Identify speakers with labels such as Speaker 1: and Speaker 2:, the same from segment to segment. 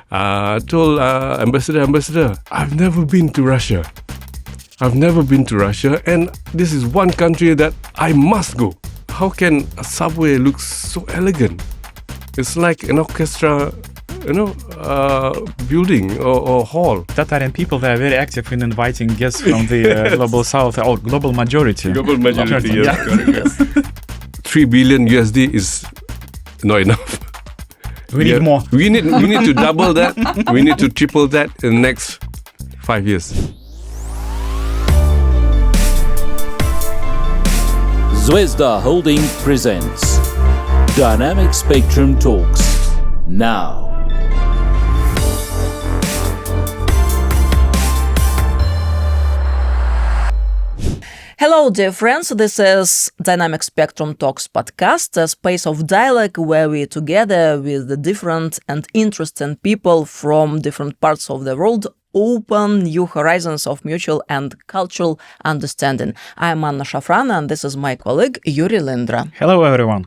Speaker 1: I told Ambassador, I've never been to Russia. And this is one country that I must go. How can a subway look so elegant? It's like an orchestra, building or hall.
Speaker 2: Tatarian people, they are very active in inviting guests from the global south or global majority.
Speaker 1: Global majority, yes.
Speaker 2: Yeah.
Speaker 1: Correct. 3 billion USD is not enough.
Speaker 2: We need more.
Speaker 1: We need to double that. We need to triple that in the next 5 years.
Speaker 3: Zvezda Holding presents Dynamic Spectrum Talks now.
Speaker 4: Hello, dear friends. This is Dynamic Spectrum Talks podcast, a space of dialogue where we together with the different and interesting people from different parts of the world open new horizons of mutual and cultural understanding. I am Anna Shafran, and this is my colleague Yuri Lindra.
Speaker 2: Hello, everyone.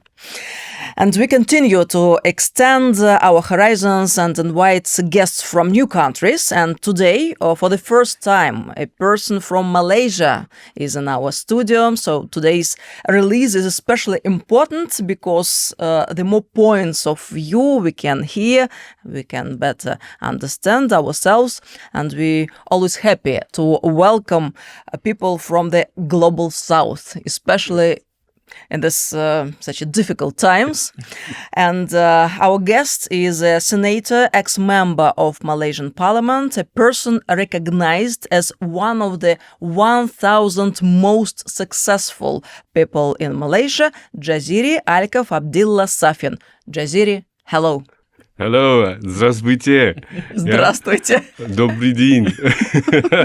Speaker 4: And we continue to extend our horizons and invite guests from new countries. And today, for the first time, a person from Malaysia is in our studio. So today's release is especially important because the more points of view we can hear, we can better understand ourselves. And we always happy to welcome people from the global south, especially in this such a difficult times. And our guest is a senator, ex-member of Malaysian Parliament, a person recognized as one of the 1,000 most successful people in Malaysia, Jaziri Alkaf Abdillah Safin. Jaziri, hello.
Speaker 1: Hello, здравствуйте.
Speaker 4: Здравствуйте.
Speaker 1: Добрый день.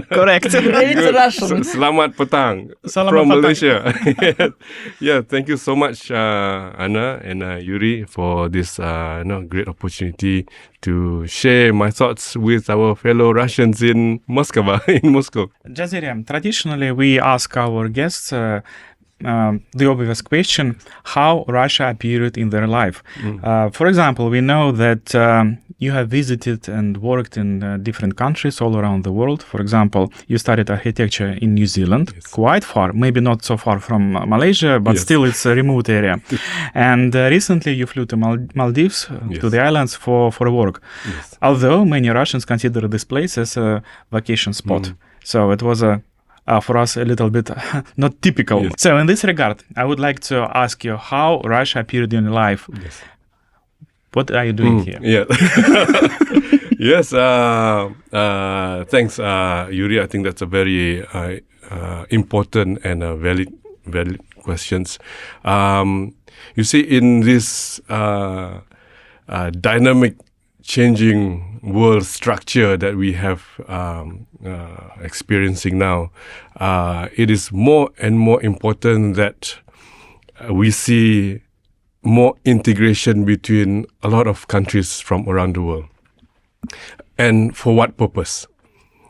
Speaker 2: Correct.
Speaker 4: Great Russian.
Speaker 1: Selamat petang
Speaker 2: Selamat
Speaker 1: from
Speaker 2: petang.
Speaker 1: Malaysia. Yeah, thank you so much, Anna and Yuri, for this great opportunity to share my thoughts with our fellow Russians in Moscow.
Speaker 2: Jaziri, traditionally we ask our guests the obvious question, how Russia appeared in their life. For example, we know that you have visited and worked in different countries all around the world. For example, you studied architecture in New Zealand, quite far, maybe not so far from Malaysia, but still it's a remote area. And recently you flew to Maldives, to the islands for work. Although many Russians consider this place as a vacation spot. So it was for us a little bit not typical. So in this regard, I would like to ask you how Russia appeared in your life. What are you doing here?
Speaker 1: Yeah. Yes. Thanks, Yuri. I think that's a very important and valid questions. You see, in this dynamic changing world structure that we have experiencing now, it is more and more important that we see more integration between a lot of countries from around the world. And for what purpose?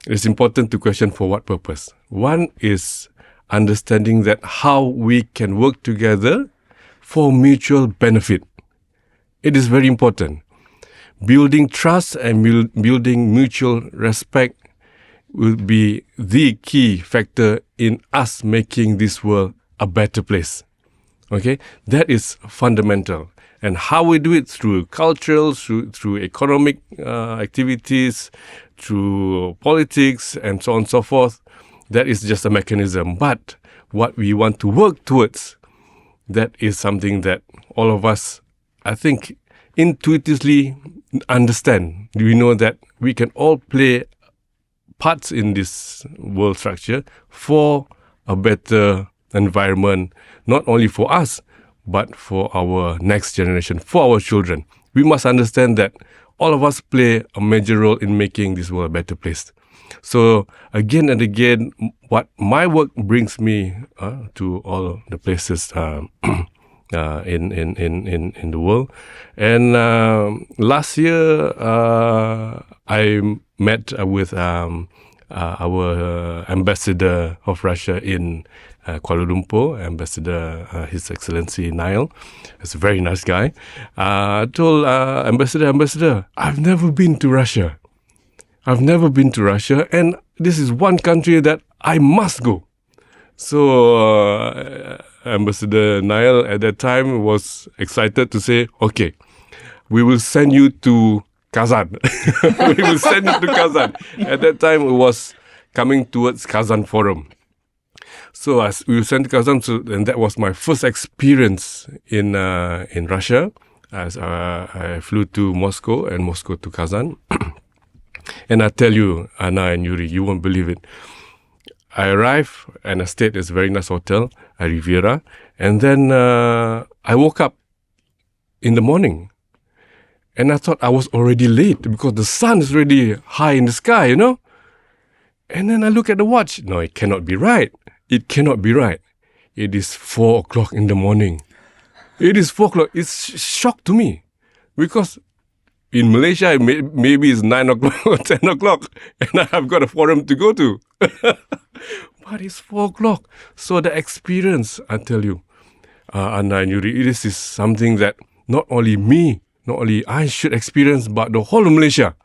Speaker 1: It's important to question for what purpose. One is understanding that how we can work together for mutual benefit. It is very important. Building trust and building mutual respect will be the key factor in us making this world a better place. Okay, that is fundamental. And how we do it through cultural, through economic activities, through politics, and so on and so forth, that is just a mechanism. But what we want to work towards, that is something that all of us, I think, intuitively understand. We know that we can all play parts in this world structure for a better environment, not only for us, but for our next generation, for our children. We must understand that all of us play a major role in making this world a better place. So again and again, what my work brings me to all the places in the world. And last year, I met with our ambassador of Russia in Kuala Lumpur, Ambassador His Excellency Niall. He's a very nice guy. I told Ambassador, I've never been to Russia. And this is one country that I must go. So Ambassador Niall at that time was excited to say, okay, we will send you to Kazan. We will send you to Kazan. At that time, it was coming towards Kazan Forum. So as we were sent to Kazan, and that was my first experience in Russia. As I flew to Moscow and Moscow to Kazan. And I tell you, Anna and Yuri, you won't believe it. I arrived and I stayed at a very nice hotel, at Riviera. And then I woke up in the morning. And I thought I was already late because the sun is already high in the sky, you know. And then I look at the watch. No, it cannot be right. It cannot be right. It is 4 o'clock in the morning. It is 4 o'clock. It's shock to me because in Malaysia, maybe it's 9 o'clock or 10 o'clock and I've got a forum to go to. But it's 4 o'clock. So the experience, I tell you, Anna and Yuri, this is something that not only I should experience, but the whole of Malaysia.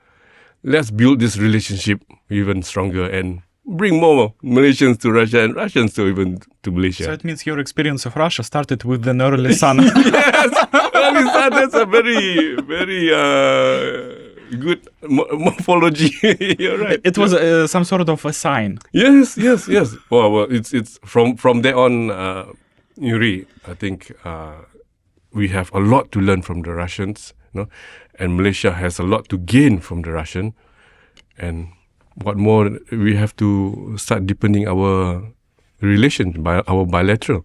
Speaker 1: Let's build this relationship even stronger and bring more Malaysians to Russia and Russians to Malaysia.
Speaker 2: So it means your experience of Russia started with the early sun.
Speaker 1: Yes, early sun. That's a very, very good morphology. You're right.
Speaker 2: It was some sort of a sign.
Speaker 1: Yes. Well, it's from there on, Yuri. I think we have a lot to learn from the Russians, you know, and Malaysia has a lot to gain from the Russian. And what more, we have to start deepening our relation, our bilateral.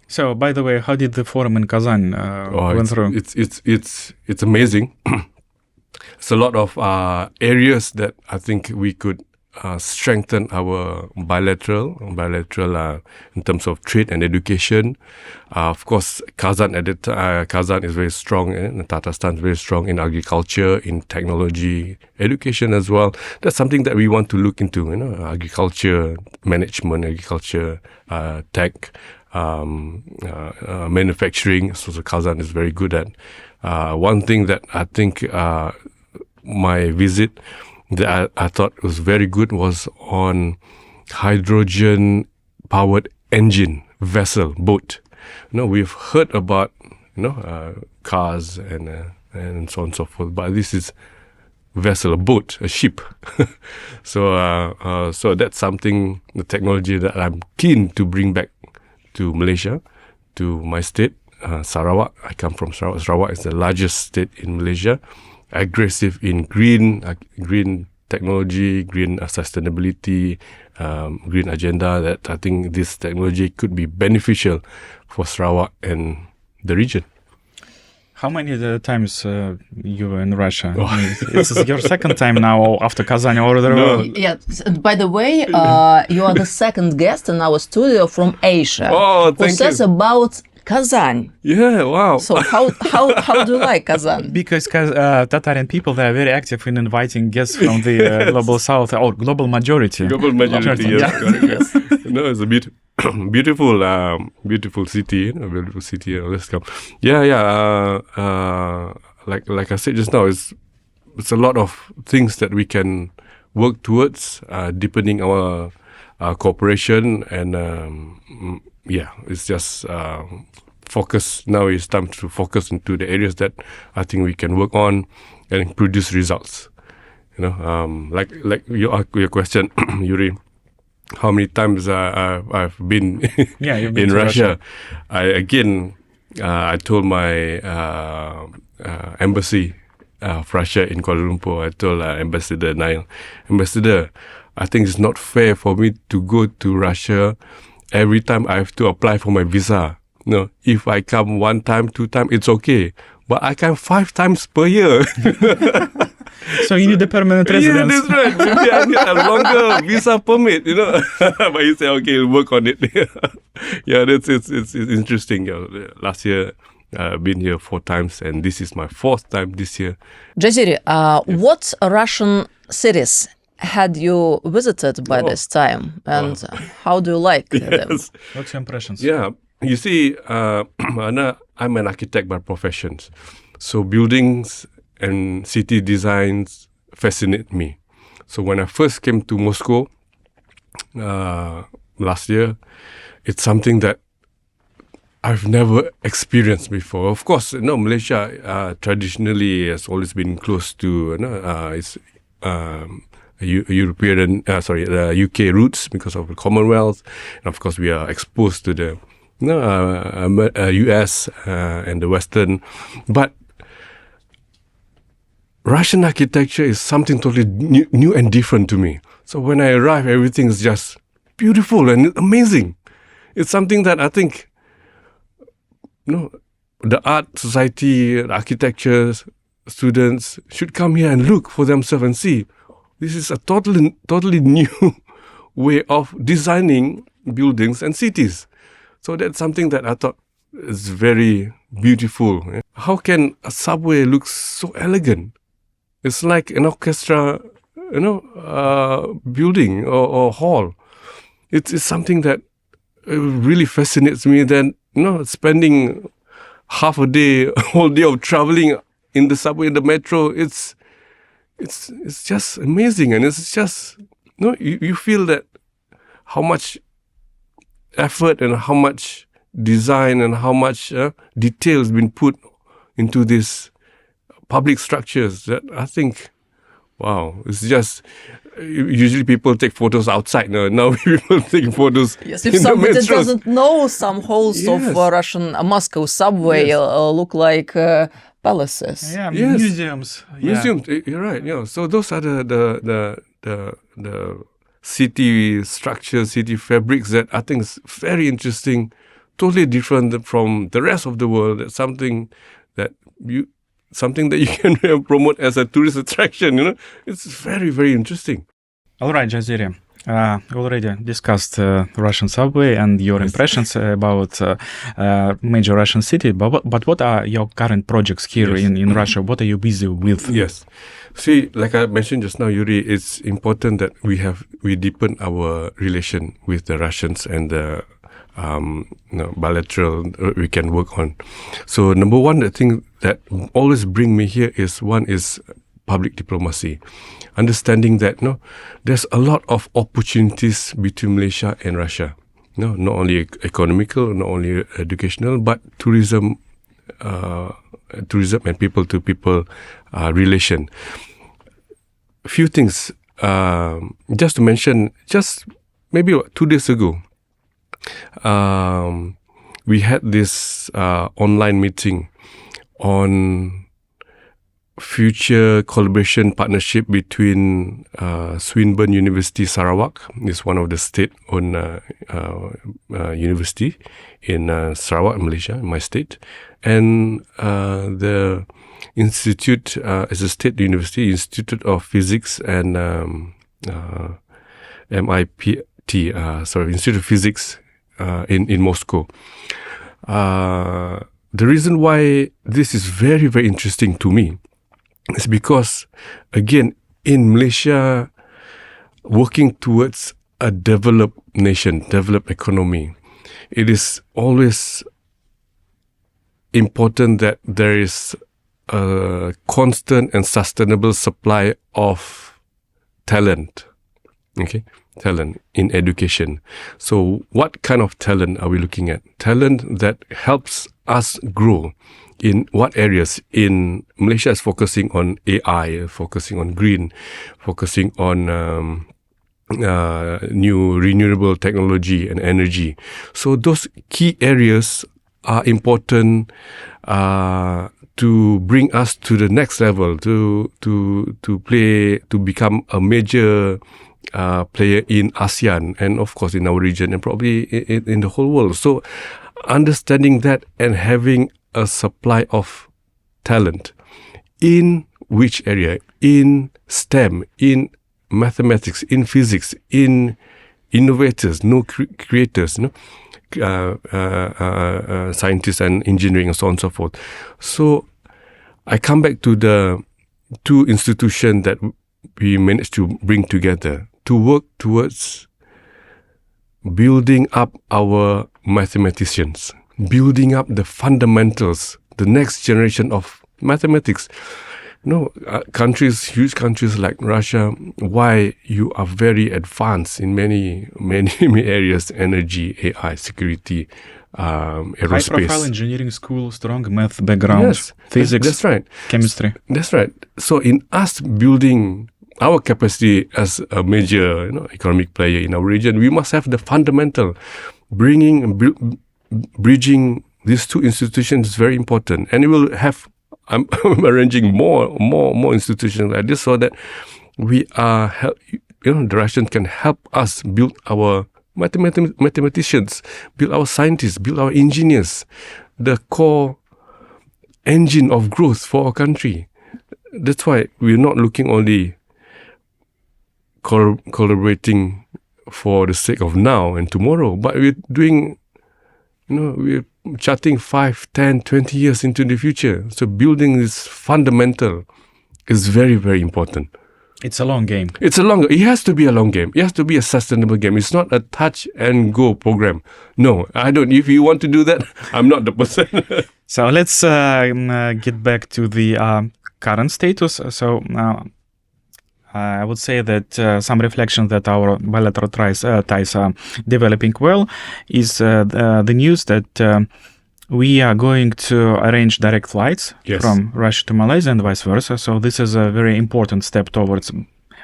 Speaker 2: So, by the way, how did the forum in Kazan went through?
Speaker 1: It's amazing. It's a lot of areas that I think we could strengthen our bilateral in terms of trade and education. Of course, Kazan Kazan is very strong, and Tatarstan is very strong in agriculture, in technology, education as well. That's something that we want to look into. You know, agriculture management, agriculture tech, manufacturing. So Kazan is very good at. One thing that I think my visit that I thought was very good was on hydrogen-powered engine, vessel, boat. You know, we've heard about, you know, cars and so on and so forth, but this is vessel, a boat, a ship. So that's something, the technology that I'm keen to bring back to Malaysia, to my state, Sarawak. I come from Sarawak. Sarawak is the largest state in Malaysia. Aggressive in green technology, green sustainability, green agenda, that I think this technology could be beneficial for Sarawak and the region.
Speaker 2: How many times you were in Russia? This is your second time now after Kazan or
Speaker 4: Yeah. By the way, you are the second guest in our studio from Asia.
Speaker 1: Oh, thank
Speaker 4: who says
Speaker 1: you.
Speaker 4: about Kazan.
Speaker 1: Yeah, wow.
Speaker 4: So how do you like Kazan?
Speaker 2: Because Tatarian people, they are very active in inviting guests from the global south or global majority.
Speaker 1: Global majority, yes, correct. No, it's a beautiful city, you know, beautiful city. Let's come. Yeah. Like I said just now, it's a lot of things that we can work towards, deepening our cooperation, and it's just focus. Now it's time to focus into the areas that I think we can work on and produce results. You know, like your question, Yuri. How many times I've been in Russia? I told my embassy of Russia in Kuala Lumpur. I told Ambassador Niall, Ambassador, I think it's not fair for me to go to Russia every time I have to apply for my visa. No, if I come 1 time, 2 times, it's okay. But I come 5 times per year.
Speaker 2: So you need a permanent residence.
Speaker 1: Yeah, that's right. Maybe I need a longer visa permit, you know. But he said, okay, we'll work on it. Yeah, it's interesting. Yeah, last year, I've been here 4 times, and this is my 4th time this year.
Speaker 4: Jaziri, what Russian cities had you visited by this time, and how do you like them?
Speaker 1: Yes.
Speaker 2: What's your impressions?
Speaker 1: Yeah, you see, Anna, I'm an architect by profession, so buildings and city designs fascinate me. So when I first came to Moscow last year, it's something that I've never experienced before. Of course, Malaysia traditionally has always been close to its European, the UK roots because of the Commonwealth, and of course we are exposed to the US and the Western, but Russian architecture is something totally new and different to me. So when I arrive, everything is just beautiful and amazing. It's something that I think, the art society, the architecture students should come here and look for themselves and see. This is a totally new way of designing buildings and cities. So that's something that I thought is very beautiful. How can a subway look so elegant? It's like an orchestra, building or hall. It's something that really fascinates me. Then, spending half a day, whole day of traveling in the subway, in the metro, it's just amazing, and it's just you feel that how much effort and how much design and how much detail has been put into these public structures that I think, wow, it's just. Usually people take photos outside. Now people take photos.
Speaker 4: Yes,
Speaker 1: in
Speaker 4: if somebody
Speaker 1: the metros.
Speaker 4: doesn't know, some halls of
Speaker 1: Yes.
Speaker 4: Russian Moscow subway look like palaces.
Speaker 2: Yeah,
Speaker 1: Yes.
Speaker 2: museums. Yeah.
Speaker 1: Museums, you're right. Yeah. So those are the city structures, city fabrics that I think is very interesting, totally different from the rest of the world. That's something that you can promote as a tourist attraction. It's very, very interesting.
Speaker 2: All right, Jaziri. We already discussed Russian subway and your impressions about major Russian city. But what are your current projects here in Russia? What are you busy with?
Speaker 1: Yes. See, like I mentioned just now, Yuri, it's important that we deepen our relation with the Russians and the bilateral we can work on. So number one, the thing that always bring me here is public diplomacy, understanding that there's a lot of opportunities between Malaysia and Russia. Not only economical, not only educational, but tourism and people-to-people relation. A few things, just to mention, just maybe 2 days ago, we had this online meeting on future collaboration partnership between Swinburne University Sarawak, is one of the state-owned university in Sarawak, Malaysia, in my state, and the institute is a state university, Institute of Physics and MIPT, Institute of Physics in Moscow. The reason why this is very, very interesting to me is because, again, in Malaysia, working towards a developed nation, developed economy, it is always important that there is a constant and sustainable supply of talent. Okay? Talent in education. So what kind of talent are we looking at? Talent that helps us grow. In what areas? In Malaysia is focusing on AI, focusing on green, focusing on new renewable technology and energy. So those key areas are important to bring us to the next level, to become a major player in Asean and of course in our region and probably in the whole world. So understanding that and having a supply of talent in which area? In STEM, in mathematics, in physics, in innovators, creators, scientists and engineering and so on and so forth. So I come back to the two institutions that we managed to bring together to work towards building up our mathematicians, building up the fundamentals, the next generation of mathematics. Countries, huge countries like Russia, why you are very advanced in many areas: energy, AI, security, aerospace.
Speaker 2: High-profile engineering school, strong math background,
Speaker 1: Yes,
Speaker 2: physics,
Speaker 1: that's right.
Speaker 2: chemistry.
Speaker 1: That's right. So in us building our capacity as a major economic player in our region, we must have the fundamental. Bridging these two institutions is very important, and we will have. I'm arranging more institutions like this so that we are the Russians can help us build our mathematicians, build our scientists, build our engineers, the core engine of growth for our country. That's why we're not looking only collaborating for the sake of now and tomorrow, but we're doing, we're charting 5, 10, 20 years into the future. So building this fundamental is very, very important.
Speaker 2: It's a long game.
Speaker 1: It has to be a long game. It has to be a sustainable game. It's not a touch and go program. No, I don't. If you want to do that, I'm not the person.
Speaker 2: So let's get back to the current status. So I would say that some reflection that our bilateral ties are developing well is the news that we are going to arrange direct flights from Russia to Malaysia and vice versa. So this is a very important step towards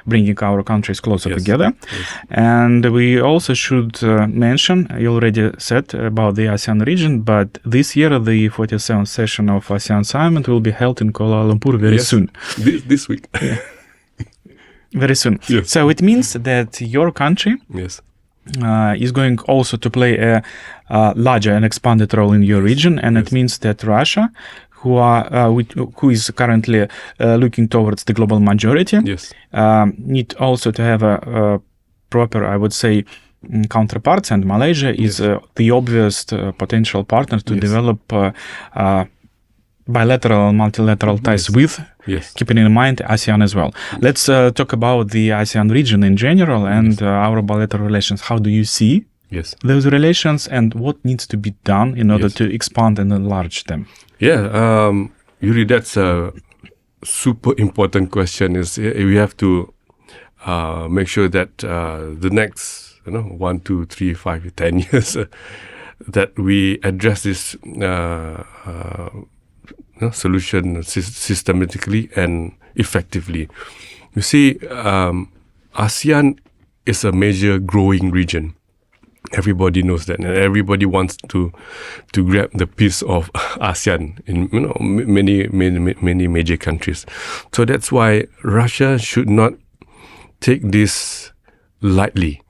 Speaker 2: bringing our countries closer together.
Speaker 1: Yes.
Speaker 2: And we also should mention, you already said about the ASEAN region, but this year the 47th session of ASEAN Summit will be held in Kuala Lumpur very soon.
Speaker 1: This week.
Speaker 2: Very soon.
Speaker 1: Yes.
Speaker 2: So it means that your country is going also to play a larger and expanded role in your region, and it means that Russia, who is currently looking towards the global majority, need also to have a proper, I would say, counterparts, and Malaysia is the obvious potential partner to develop bilateral and multilateral ties with, keeping in mind ASEAN as well. Let's talk about the ASEAN region in general and our bilateral relations. How do you see those relations, and what needs to be done in order to expand and enlarge them?
Speaker 1: Yuri, that's a super important question. Is we have to make sure that the next 1, 2, 3, 5, 10 years that we address this solution systematically and effectively. You see, ASEAN is a major growing region. Everybody knows that, and everybody wants to grab the piece of ASEAN in many major countries. So that's why Russia should not take this lightly.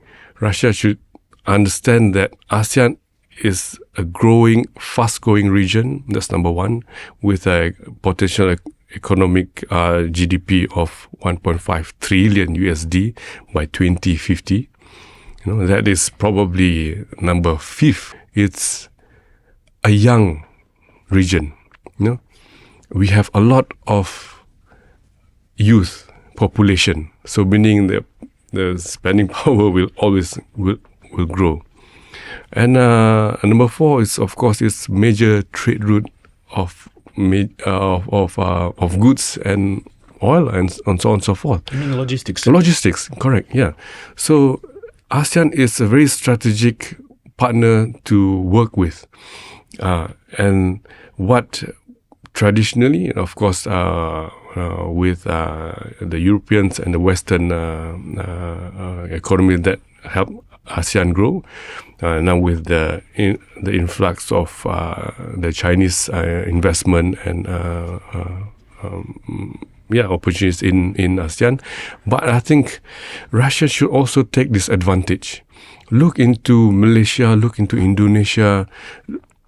Speaker 1: Russia should understand that ASEAN is a growing, fast-growing region. That's number one, with a potential economic GDP of 1.5 trillion USD by 2050. That is probably number 5. It's a young region. We have a lot of youth population, so meaning the spending power will always grow. And number 4 is, of course, it's major trade route of goods and oil and so on and so forth.
Speaker 2: You mean logistics?
Speaker 1: Logistics, correct, yeah. So ASEAN is a very strategic partner to work with. And what traditionally, of course, with the Europeans and the Western economy that help ASEAN grow, now with the influx of the Chinese investment and opportunities in ASEAN. But I think Russia should also take this advantage. Look into Malaysia, look into Indonesia,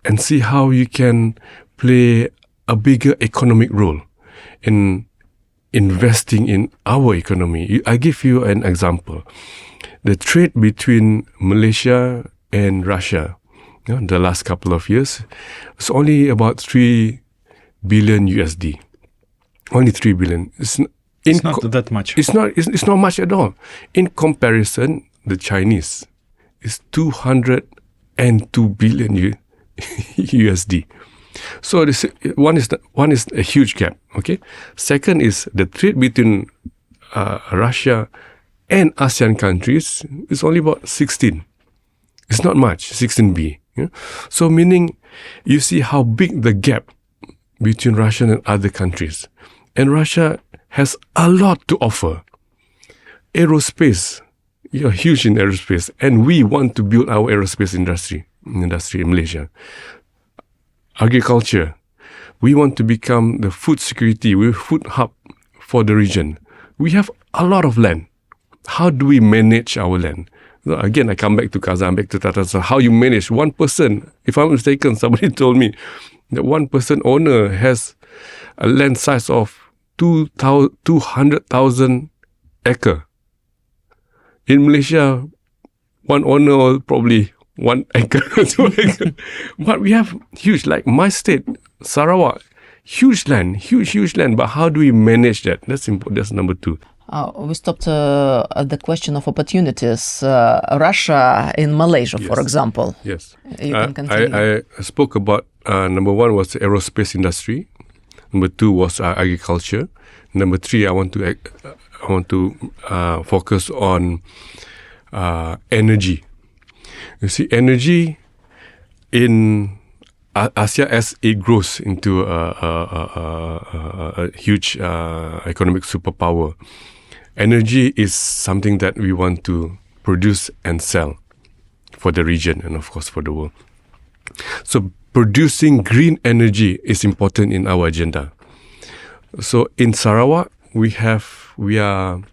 Speaker 1: and see how you can play a bigger economic role in investing in our economy. I give you an example. The trade between Malaysia and Russia, the last couple of years, was only about 3 billion USD. Only 3 billion.
Speaker 2: It's not that much.
Speaker 1: It's not much at all. In comparison, the Chinese is 202 billion USD. So this one is a huge gap. Okay. Second is the trade between Russia and ASEAN countries is only about 16. It's not much, 16B. Yeah? So meaning you see how big the gap between Russia and other countries. And Russia has a lot to offer. Aerospace, you're huge in aerospace, and we want to build our aerospace industry in Malaysia. Agriculture, we want to become the food security, food hub for the region. We have a lot of land. How do we manage our land? Again, I come back to Kazan, back to Tata. So how you manage one person? If I'm mistaken, somebody told me that one person owner has a land size of 200,000 acre. In Malaysia, one owner probably 1 acre, 2 acre. But we have huge, like my state, Sarawak, huge land. But how do we manage that? That's important. That's number 2.
Speaker 4: We stopped at the question of opportunities. Russia in Malaysia, for example.
Speaker 1: Yes.
Speaker 4: You can continue.
Speaker 1: I spoke about number 1 was the aerospace industry. Number 2 was agriculture. Number 3, I want to focus on energy. You see, energy in Asia as it grows into a huge economic superpower. Energy is something that we want to produce and sell for the region and, of course, for the world. So producing green energy is important in our agenda. So in Sarawak, we are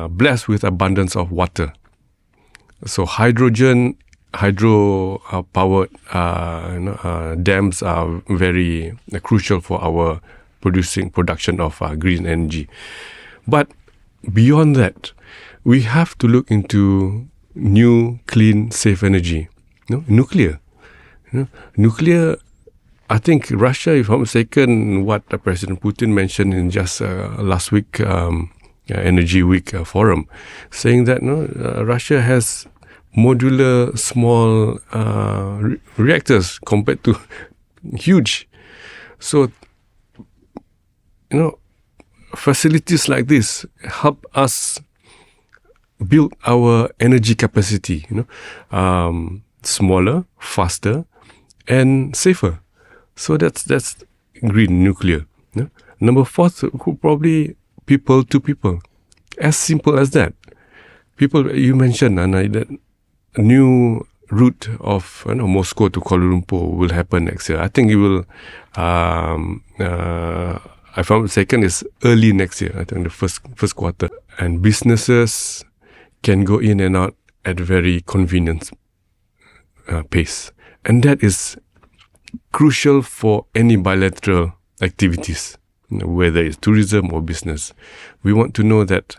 Speaker 1: blessed with abundance of water. So hydro powered dams are very crucial for our production of green energy. But beyond that, we have to look into new, clean, safe energy. Nuclear. Nuclear, I think Russia, if I'm mistaken, what President Putin mentioned in just last week, Energy Week forum, saying that Russia has modular small reactors compared to huge. So, facilities like this help us build our energy capacity, smaller, faster, and safer. So that's green nuclear. Number 4 could probably people to people. As simple as that. People, you mentioned, that a new route of Moscow to Kuala Lumpur will happen next year. I think it will, if I'm mistaken, is early next year. I think the first quarter. And businesses can go in and out at very convenient pace. And that is crucial for any bilateral activities, whether it's tourism or business. We want to know that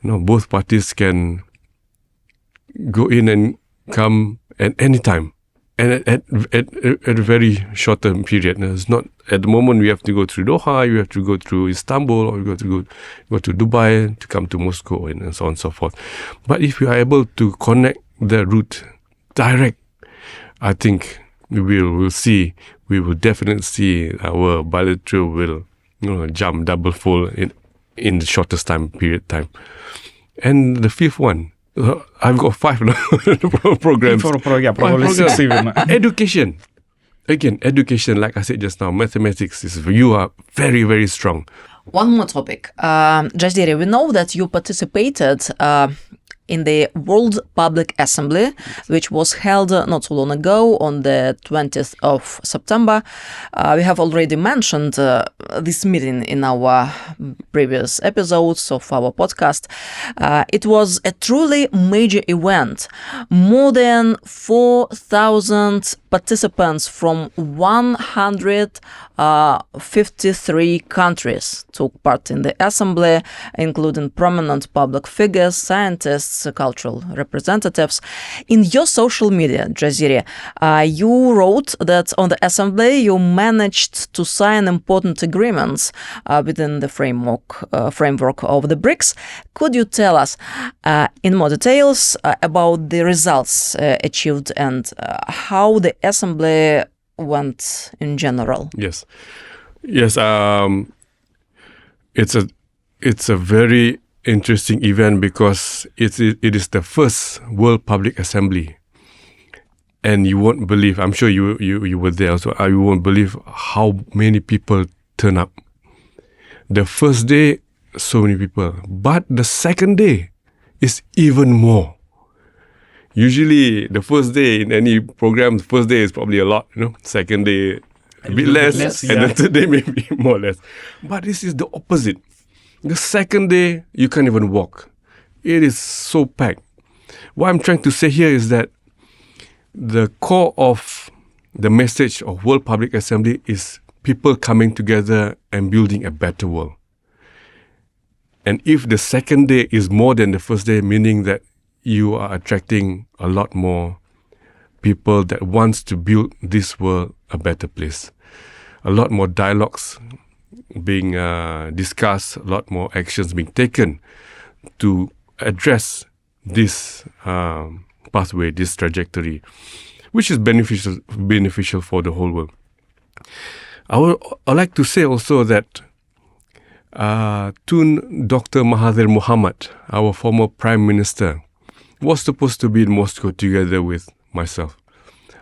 Speaker 1: both parties can go in and come at any time and at a very short term period. It's not at the moment we have to go through Doha, you have to go through Istanbul, or you have to go to Dubai to come to Moscow, and so on and so forth. But if we are able to connect the route direct, I think we will definitely see our bilateral will jump double fold in the shortest time. And the 5th one, I've got 5 programs.
Speaker 2: Probably 6 even.
Speaker 1: Education. Again, education, like I said just now, mathematics you are very, very strong.
Speaker 4: One more topic. Jasdiri, we know that you participated in the World Public Assembly, which was held not so long ago on the 20th of September. We have already mentioned this meeting in our previous episodes of our podcast. It was a truly major event. More than 4,000 participants from 153 countries took part in the assembly, including prominent public figures, scientists, cultural representatives. In your social media, Jaziri, you wrote that on the assembly you managed to sign important agreements within the framework of the BRICS. Could you tell us in more details about the results achieved and how the assembly went in general?
Speaker 1: Yes. It's a very interesting event because it is the first World Public Assembly, and you won't believe. I'm sure you were there, so you won't believe how many people turn up. The first day, so many people, but the second day is even more. Usually, the first day in any program, the first day is probably a lot, Second day, a bit less, and the third day maybe more or less. But this is the opposite. The second day, you can't even walk. It is so packed. What I'm trying to say here is that the core of the message of World Public Assembly is people coming together and building a better world. And if the second day is more than the first day, meaning that you are attracting a lot more people that wants to build this world a better place. A lot more dialogues being discussed, a lot more actions being taken to address this pathway, this trajectory, which is beneficial for the whole world. I'd like to say also that Tun Dr. Mahathir Mohamad, our former Prime Minister, was supposed to be in Moscow together with myself.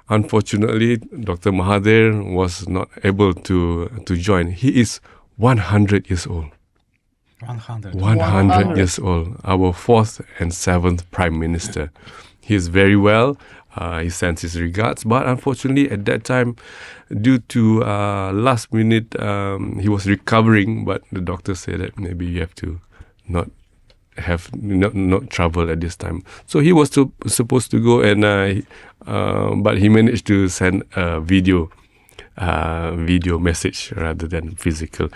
Speaker 1: Unfortunately, Dr. Mahathir was not able to join. He is 100 years old. 100 years old. Our fourth and seventh Prime Minister. He is very well. He sends his regards. But unfortunately, at that time, due to last minute, he was recovering. But the doctor said that maybe you have to not travel at this time. So he was supposed to go, and but he managed to send a video message rather than physical.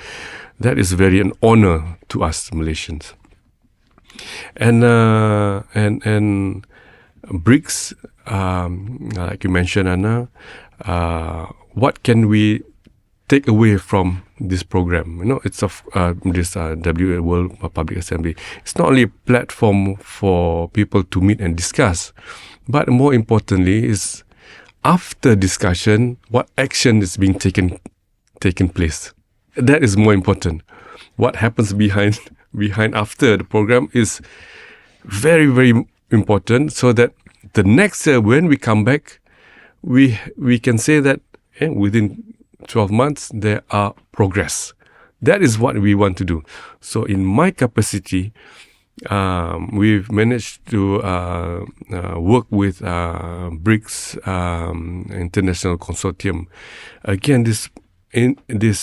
Speaker 1: That is very an honor to us Malaysians. And BRICS, like you mentioned, Anna, what can we take away from this program? It's of this World Public Assembly. It's not only a platform for people to meet and discuss, but more importantly is after discussion, what action is being taken place. That is more important. What happens behind after the program is very, very important, so that the next year when we come back, we can say that within 12 months there are progress. That is what we want to do. So in my capacity, we've managed to work with BRICS International Consortium. Again, this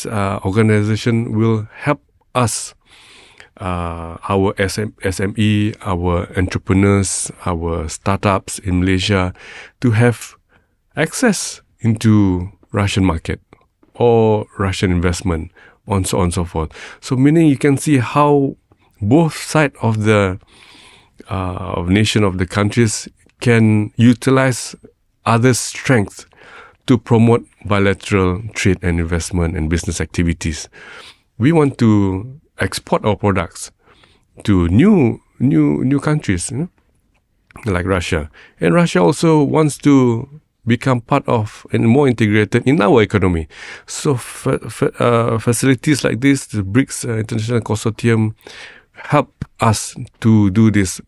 Speaker 1: organization will help us, our SME, our entrepreneurs, our startups in Malaysia, to have access into Russian market or Russian investment, and so on and so forth. So meaning you can see how both sides of the nation, of the countries, can utilize others' strength to promote bilateral trade and investment and business activities. We want to export our products to new countries, like Russia. And Russia also wants to become part of and more integrated in our economy. So facilities like this, the BRICS International Consortium, help us to do this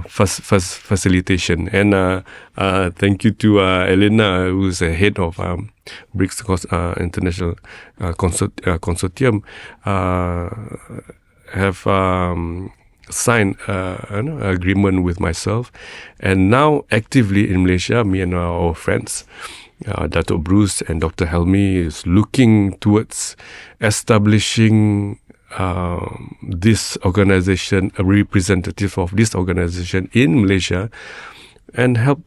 Speaker 1: facilitation. And thank you to Elena, who's the head of BRICS International Consortium, have signed an agreement with myself, and now actively in Malaysia, me and our friends, Dato' Bruce and Dr. Helmi, is looking towards establishing this organization, a representative of this organization in Malaysia, and help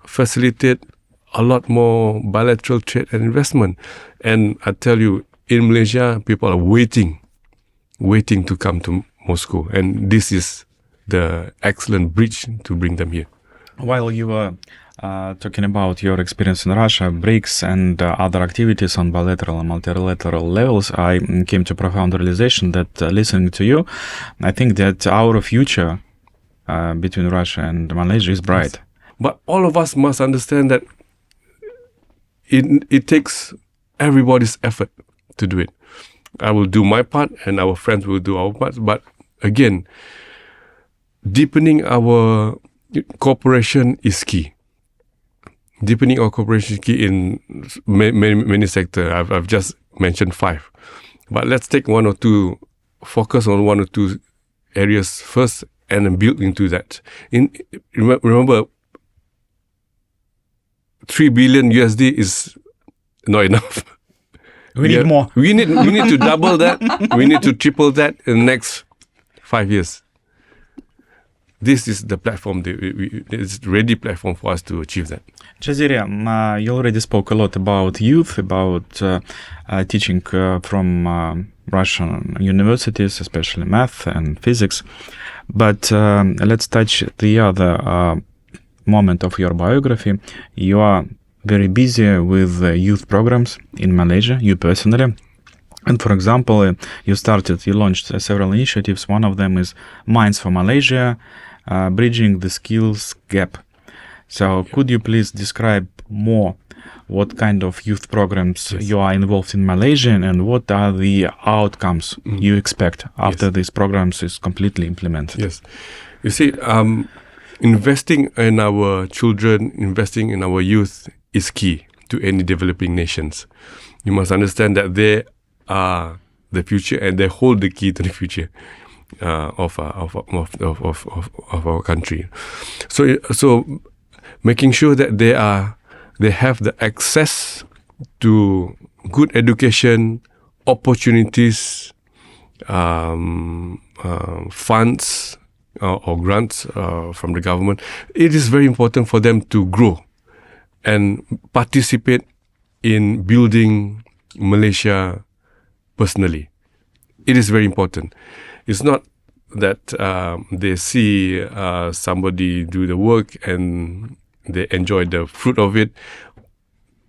Speaker 1: facilitate a lot more bilateral trade and investment. And I tell you, in Malaysia, people are waiting to come to Moscow. And this is the excellent bridge to bring them here.
Speaker 2: While you were talking about your experience in Russia, BRICS, and other activities on bilateral and multilateral levels, I came to a profound realization that listening to you, I think that our future between Russia and Malaysia is bright.
Speaker 1: Yes. But all of us must understand that it takes everybody's effort to do it. I will do my part and our friends will do our part. But again, deepening our cooperation is key. Deepening our cooperation is key in many sectors. I've just mentioned 5. But let's take focus on 1 or 2 areas first and then build into that. Remember, 3 billion USD is not enough.
Speaker 2: We need more.
Speaker 1: We need to double that. We need to triple that in the next 5 years. This is the platform. It's ready platform for us to achieve that.
Speaker 2: Jaziri, you already spoke a lot about youth, about teaching from Russian universities, especially math and physics. But let's touch the other moment of your biography. You are very busy with youth programs in Malaysia, you personally. And for example, you launched several initiatives. One of them is Minds for Malaysia, bridging the skills gap. So could you please describe more what kind of youth programs you are involved in Malaysia and what are the outcomes you expect after these programs is completely implemented?
Speaker 1: Yes. You see, investing in our children, investing in our youth is key to any developing nations. You must understand that they are the future and they hold the key to the future of our country. So making sure that they have the access to good education, opportunities, funds or grants from the government. It is very important for them to grow and participate in building Malaysia personally. It is very important. It's not that they see somebody do the work and they enjoy the fruit of it.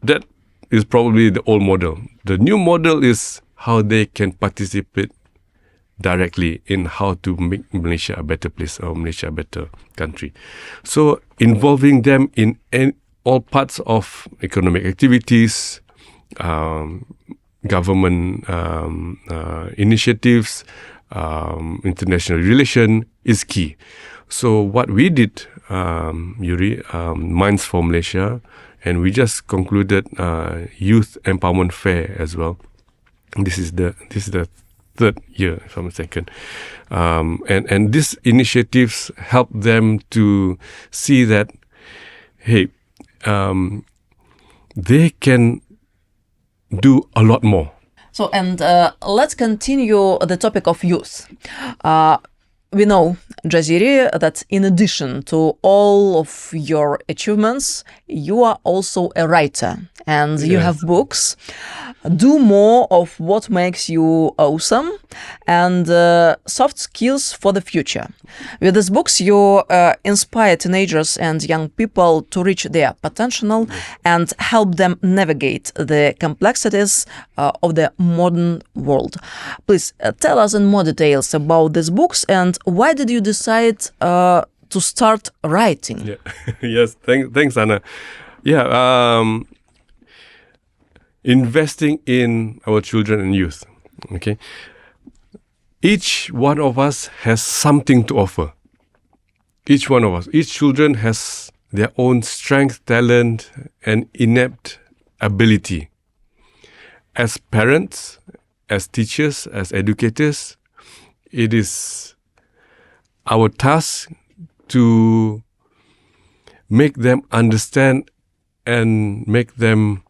Speaker 1: That is probably the old model. The new model is how they can participate directly in how to make Malaysia a better place or Malaysia a better country. So involving them in all parts of economic activities, government initiatives, international relation is key. So what we did, Yuri, Minds for Malaysia, and we just concluded Youth Empowerment Fair as well. This is the 3rd year, if I'm not mistaken. And these initiatives help them to see that, hey, they can do a lot more.
Speaker 4: So, and let's continue the topic of youth. We know, Jaziri, that in addition to all of your achievements, you are also a writer and you have books. Do more of what makes you awesome and soft skills for the future. With these books, you inspire teenagers and young people to reach their potential and help them navigate the complexities of the modern world. Please tell us in more details about these books and why did you decide to start writing?
Speaker 1: Yeah. Yes, thanks, Anna. Yeah, investing in our children and youth. Okay, each one of us has something to offer. Each one of us, each children has their own strength, talent, and innate ability. As parents, as teachers, as educators, it is our task to make them understand and make them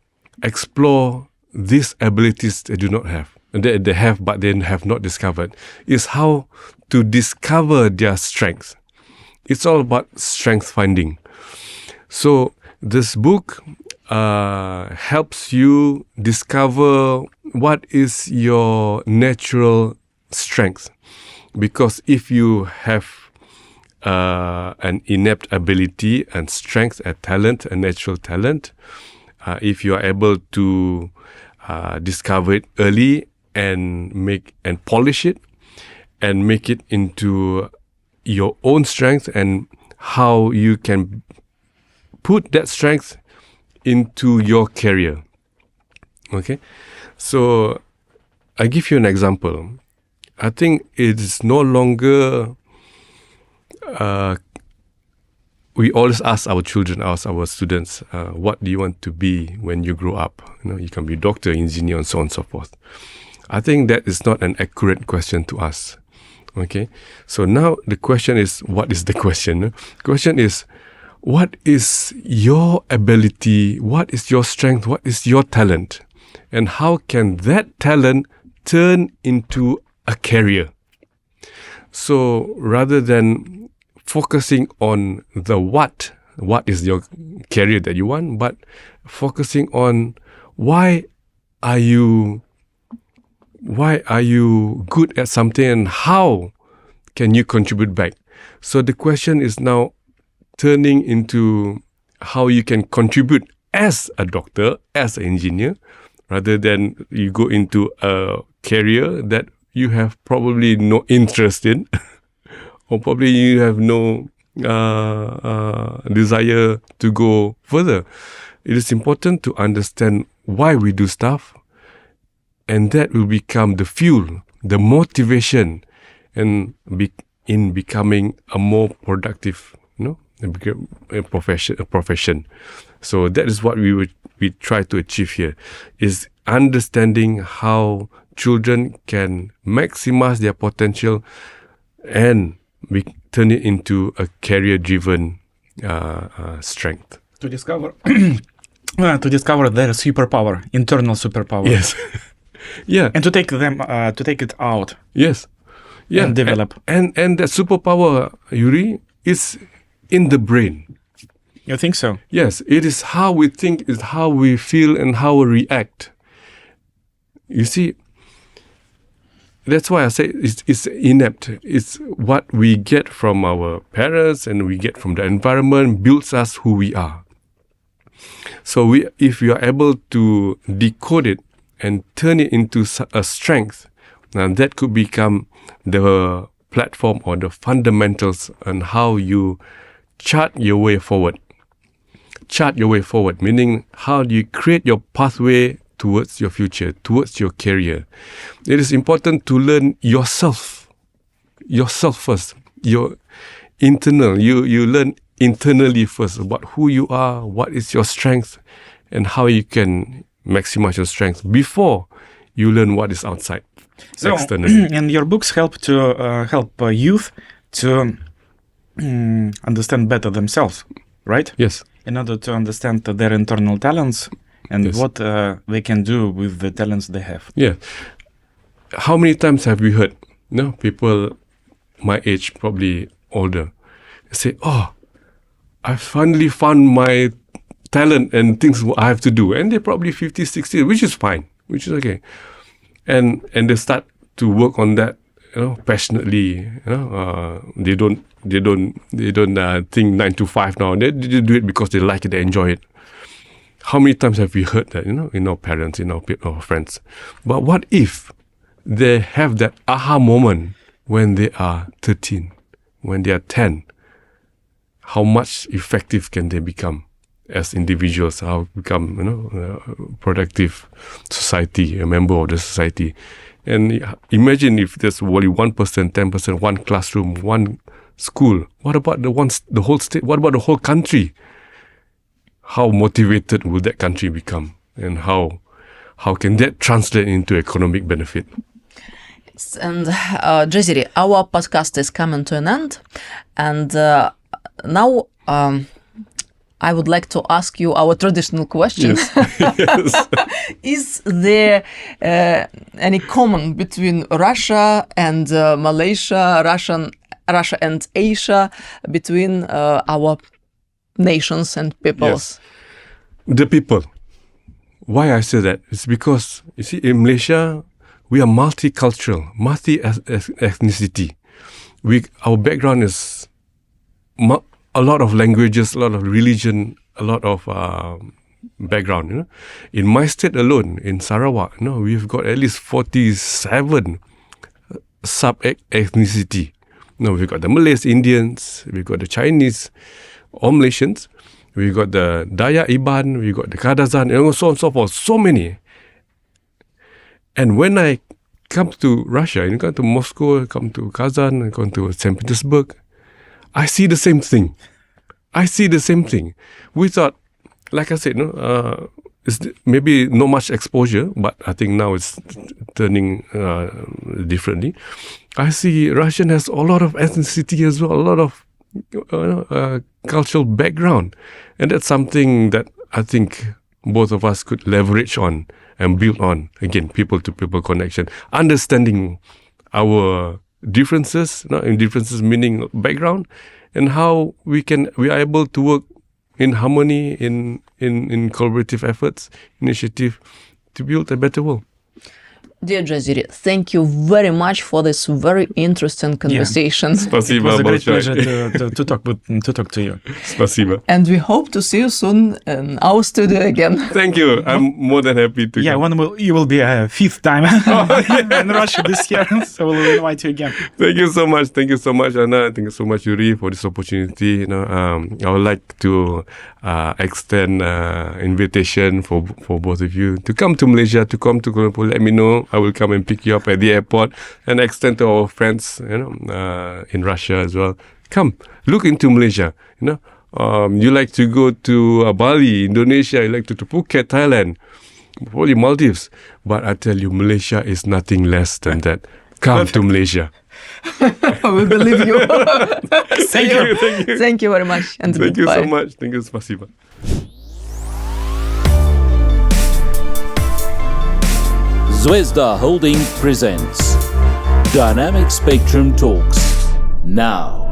Speaker 1: explore these abilities they do not have. They have, but they have not discovered. Is how to discover their strengths. It's all about strength finding. So this book helps you discover what is your natural strength. Because if you have an innate ability and strength, a talent, a natural talent, if you are able to discover it early and polish it and make it into your own strength, and how you can put that strength into your career. Okay, so I give you an example. I think it is no longer. We always ask our children, ask our students, what do you want to be when you grow up? You can be doctor, engineer, and so on and so forth. I think that is not an accurate question to ask. Okay, so now the question is, what is the question? The question is, what is your ability? What is your strength? What is your talent? And how can that talent turn into a career? So rather than focusing on the what is your career that you want, but focusing on why are you good at something and how can you contribute back. So the question is now turning into how you can contribute as a doctor, as an engineer, rather than you go into a career that you have probably no interest in, or probably you have no desire to go further. It is important to understand why we do stuff, and that will become the fuel, the motivation, and in becoming a more productive, a profession. So that is what we try to achieve here, is understanding how children can maximize their potential and turn it into a career-driven strength.
Speaker 2: To discover their superpower, internal superpower.
Speaker 1: Yes. Yeah.
Speaker 2: And to take it out.
Speaker 1: Yes. Yeah.
Speaker 2: And develop.
Speaker 1: And that superpower, Yuri, is in the brain.
Speaker 2: You think so?
Speaker 1: Yes. It is how we think, is how we feel, and how we react. You see, that's why I say it's inept. It's what we get from our parents and we get from the environment builds us who we are. So if we are able to decode it and turn it into a strength, and that could become the platform or the fundamentals on how you chart your way forward. Chart your way forward, meaning how do you create your pathway towards your future, towards your career. It is important to learn yourself first, your internal. You learn internally first about who you are, what is your strength, and how you can maximize your strength before you learn what is outside, externally.
Speaker 2: And your books help to help youth to understand better themselves, right?
Speaker 1: Yes.
Speaker 2: In order to understand their internal talents and
Speaker 1: Yes.
Speaker 2: what they can do with the talents they have.
Speaker 1: Yeah. How many times have we heard, people my age, probably older, say, "Oh, I finally found my talent and things I have to do." And they're probably 50, 60, which is fine, which is okay. And they start to work on that, passionately. They don't think 9 to 5 now. They do it because they like it, they enjoy it. How many times have we heard that, in our parents, in our friends? But what if they have that aha moment when they are 13, when they are 10? How much effective can they become as individuals? How become, a productive society, a member of the society? And imagine if there's only 1%, 10%, one classroom, one school. What about the whole state? What about the whole country? How motivated will that country become? And how can that translate into economic benefit?
Speaker 4: And Jeziri, our podcast is coming to an end. And now I would like to ask you our traditional question.
Speaker 1: Yes.
Speaker 4: Is there any common between Russia and Malaysia, Russia and Asia, between our nations and peoples?
Speaker 1: Yes. The people. Why I say that? It's because, you see, in Malaysia, we are multicultural, multi-ethnicity. Our background is a lot of languages, a lot of religion, a lot of background. You know, in my state alone, in Sarawak, we've got at least 47 sub-ethnicity. We've got the Malays, Indians, we've got the Chinese, all Malaysians. We've got the Dayak Iban, we've got the Kadazan, and so on and so forth. So many. And when I come to Russia, come to Moscow, come to Kazan, come to St. Petersburg, I see the same thing. We thought, like I said, it's maybe not much exposure, but I think now it's turning differently. I see Russian has a lot of ethnicity as well, a lot of cultural background. And that's something that I think both of us could leverage on and build on. Again, people-to-people connection. Understanding our differences, differences meaning background, and how we are able to work in harmony, in collaborative efforts, initiative to build a better world.
Speaker 4: Dear Jaziri, thank you very much for this very interesting conversation.
Speaker 2: It was a great pleasure to talk to you.
Speaker 1: Spasiba.
Speaker 4: And we hope to see you soon in our studio again.
Speaker 1: Thank you. I'm more than happy to.
Speaker 2: Yeah, you will be a fifth time in Russia this year, so we'll invite you again.
Speaker 1: Thank you so much. Thank you so much, Anna. Thank you so much, Yuri, for this opportunity. I would like to extend invitation for both of you to come to Malaysia, to come to Kuala Lumpur. Let me know. I will come and pick you up at the airport and extend to our friends, in Russia as well. Come, look into Malaysia. You like to go to Bali, Indonesia. You like to Phuket, Thailand, probably Maldives. But I tell you, Malaysia is nothing less than that. Come to Malaysia.
Speaker 4: We believe you.
Speaker 1: Thank you.
Speaker 4: Thank you very much. And
Speaker 1: thank
Speaker 4: goodbye.
Speaker 1: you so much. Thank you, spasiba.
Speaker 3: Zvezda Holding presents Dynamic Spectrum Talks now.